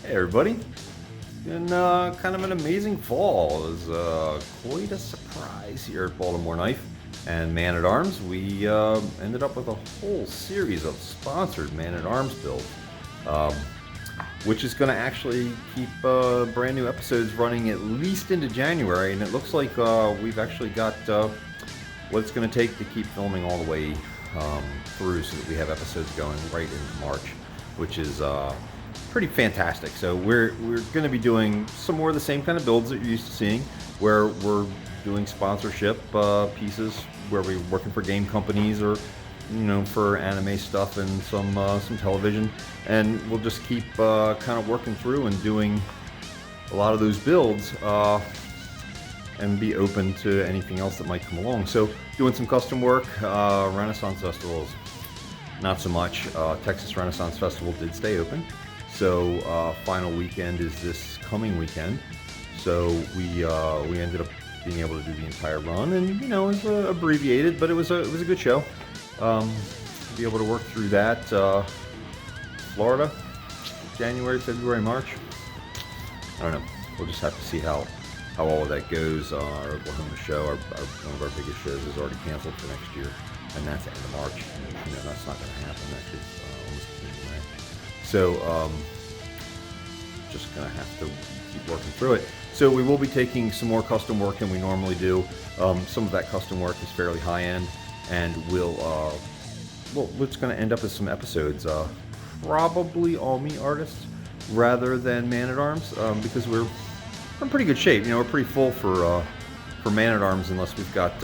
Hey everybody, been kind of an amazing fall. It was quite a surprise here at Baltimore Knife and Man at Arms. We ended up with a whole series of sponsored Man at Arms builds, um, which is going to actually keep brand new episodes running at least into January. And it looks like we've actually got what it's going to take to keep filming all the way through, so that we have episodes going right into March, which is pretty fantastic. So we're going to be doing some more of the same kind of builds that you're used to seeing, where we're doing sponsorship pieces, where we're working for game companies or for anime stuff and some television, and we'll just keep kind of working through and doing a lot of those builds and be open to anything else that might come along. So doing some custom work, Renaissance festivals, not so much. Texas Renaissance Festival did stay open. So final weekend is this coming weekend. So we ended up being able to do the entire run, and it was abbreviated, but it was a good show. Be able to work through that. Florida, January, February, March. I don't know. We'll just have to see how all of that goes. Our Oklahoma show, one of our biggest shows, is already canceled for next year, and that's the end of March. And, that's not going to happen. That should almost be in May. So just going to have to keep working through it. So we will be taking some more custom work than we normally do. Some of that custom work is fairly high end, and it's going to end up as some episodes. Probably all me artists rather than Man at Arms, because we're in pretty good shape. We're pretty full for Man at Arms, unless we've got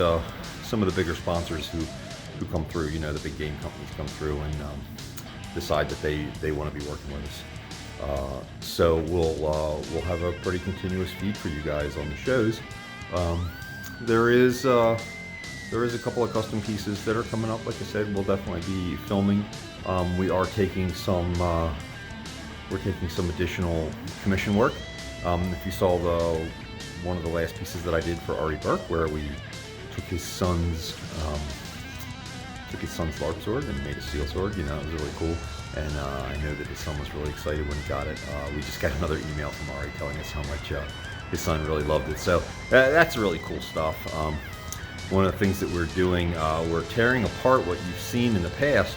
some of the bigger sponsors who come through. The big game companies come through and decide that they want to be working with us. So we'll have a pretty continuous feed for you guys on the shows. There is a couple of custom pieces that are coming up. Like I said, we'll definitely be filming. We are taking some additional commission work. If you saw one of the last pieces that I did for Ari Burke, where we took his son's LARP sword and made a steel sword, it was really cool. And I know that his son was really excited when he got it. We just got another email from Ari telling us how much his son really loved it. So that's really cool stuff. One of the things that we're doing, we're tearing apart what you've seen in the past.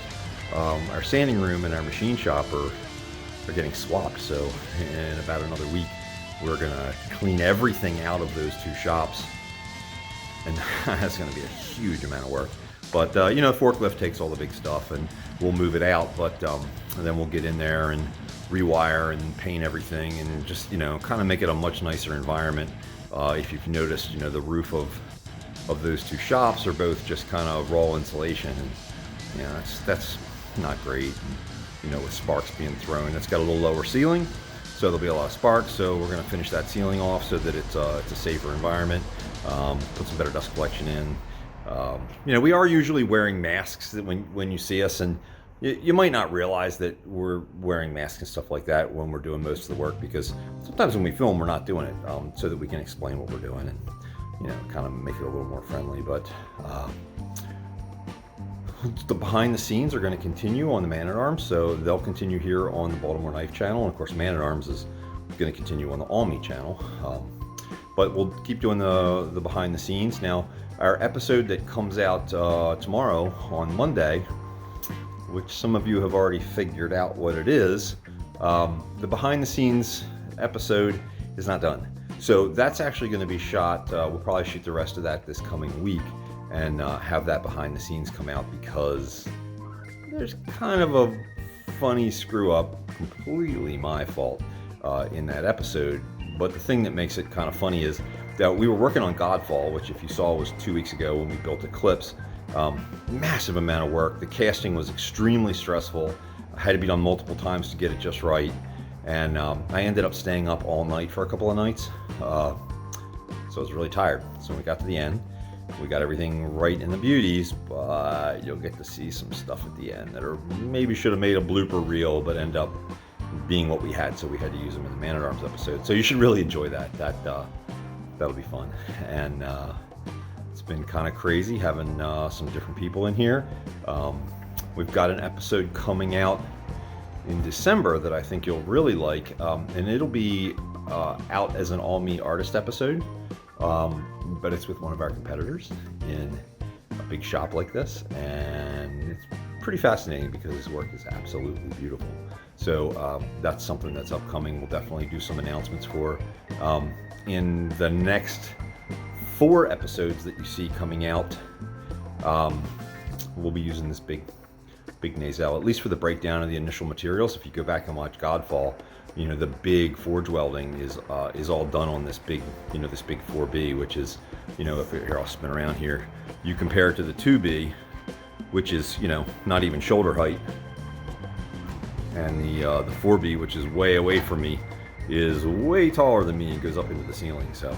Our sanding room and our machine shop are getting swapped. So in about another week, we're gonna clean everything out of those two shops, and that's gonna be a huge amount of work. But the forklift takes all the big stuff, and we'll move it out. But and then we'll get in there and rewire and paint everything, and just kind of make it a much nicer environment. If you've noticed, the roof of those two shops are both just kind of raw insulation, and that's not great. And, with sparks being thrown, it's got a little lower ceiling, so there'll be a lot of sparks. So we're going to finish that ceiling off so that it's a safer environment. Put some better dust collection in. We are usually wearing masks when you see us, and you might not realize that we're wearing masks and stuff like that when we're doing most of the work, because sometimes when we film, we're not doing it, so that we can explain what we're doing and kind of make it a little more friendly. But the behind the scenes are going to continue on the Man at Arms, so they'll continue here on the Baltimore Knife channel, and of course Man at Arms is going to continue on the All Me channel. But we'll keep doing the behind the scenes. Now, our episode that comes out tomorrow on Monday, which some of you have already figured out what it is, the behind the scenes episode is not done. So that's actually going to be shot. We'll probably shoot the rest of that this coming week and have that behind the scenes come out, because there's kind of a funny screw up, completely my fault, in that episode. But the thing that makes it kind of funny is that we were working on Godfall, which, if you saw, was 2 weeks ago when we built Eclipse. Massive amount of work. The casting was extremely stressful. I had to be done multiple times to get it just right. And I ended up staying up all night for a couple of nights. So I was really tired. So when we got to the end, we got everything right in the beauties, but you'll get to see some stuff at the end that maybe should have made a blooper reel, but end up being what we had. So we had to use them in the Man at Arms episode. So you should really enjoy that. That'll be fun. And it's been kind of crazy having some different people in here. We've got an episode coming out in December that I think you'll really like, and it'll be out as an all-me artist episode, but it's with one of our competitors in a big shop like this, and it's pretty fascinating because his work is absolutely beautiful. So that's something that's upcoming. We'll definitely do some announcements for. In the next 4 episodes that you see coming out, we'll be using this big nacelle, at least for the breakdown of the initial materials. If you go back and watch Godfall, you know, the big forge welding is all done on this big, you know, this big 4B, which is, you know, if here, I'll spin around here. You compare it to the 2B, which is, you know, not even shoulder height, and the 4B, which is way away from me, is way taller than me and goes up into the ceiling. So,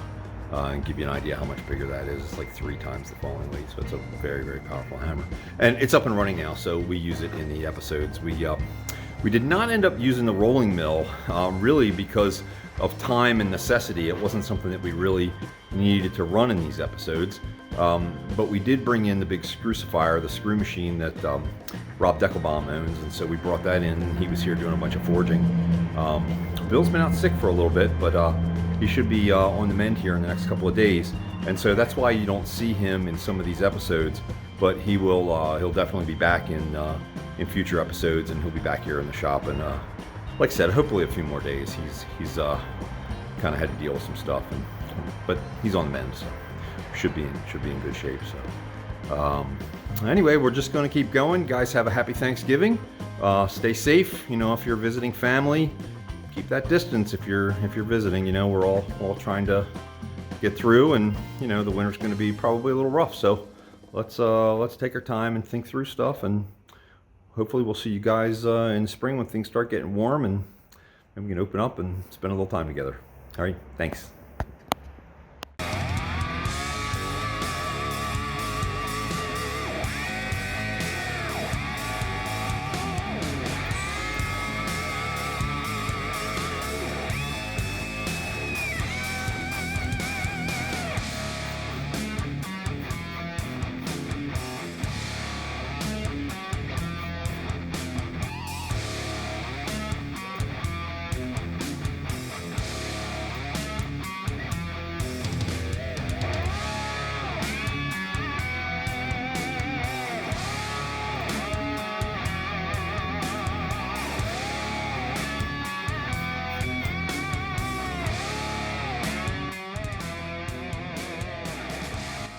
and give you an idea how much bigger that is, it's like 3 times the falling weight. So it's a very, very powerful hammer, and it's up and running now. So we use it in the episodes. We did not end up using the rolling mill, really because of time and necessity. It wasn't something that we really needed to run in these episodes. But we did bring in the big scrucifier, the screw machine that Rob Deckelbaum owns, and so we brought that in, and he was here doing a bunch of forging. Bill's been out sick for a little bit, but he should be on the mend here in the next couple of days, and so that's why you don't see him in some of these episodes, but he will he'll definitely be back in future episodes, and he'll be back here in the shop, and like I said, hopefully a few more days. He's kind of had to deal with some stuff, but he's on the mend, so should be in good shape. So anyway, we're just going to keep going. Guys, have a happy Thanksgiving. Stay safe. You know, if you're visiting family, keep that distance. If you're visiting, you know, we're all trying to get through, and you know, the winter's going to be probably a little rough. So let's take our time and think through stuff, and hopefully we'll see you guys in the spring when things start getting warm, and we can open up and spend a little time together. All right, thanks.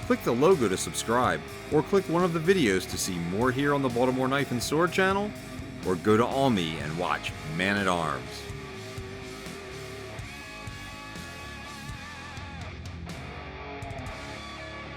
Click the logo to subscribe, or click one of the videos to see more here on the Baltimore Knife and Sword channel, or go to Almy and watch Man at Arms.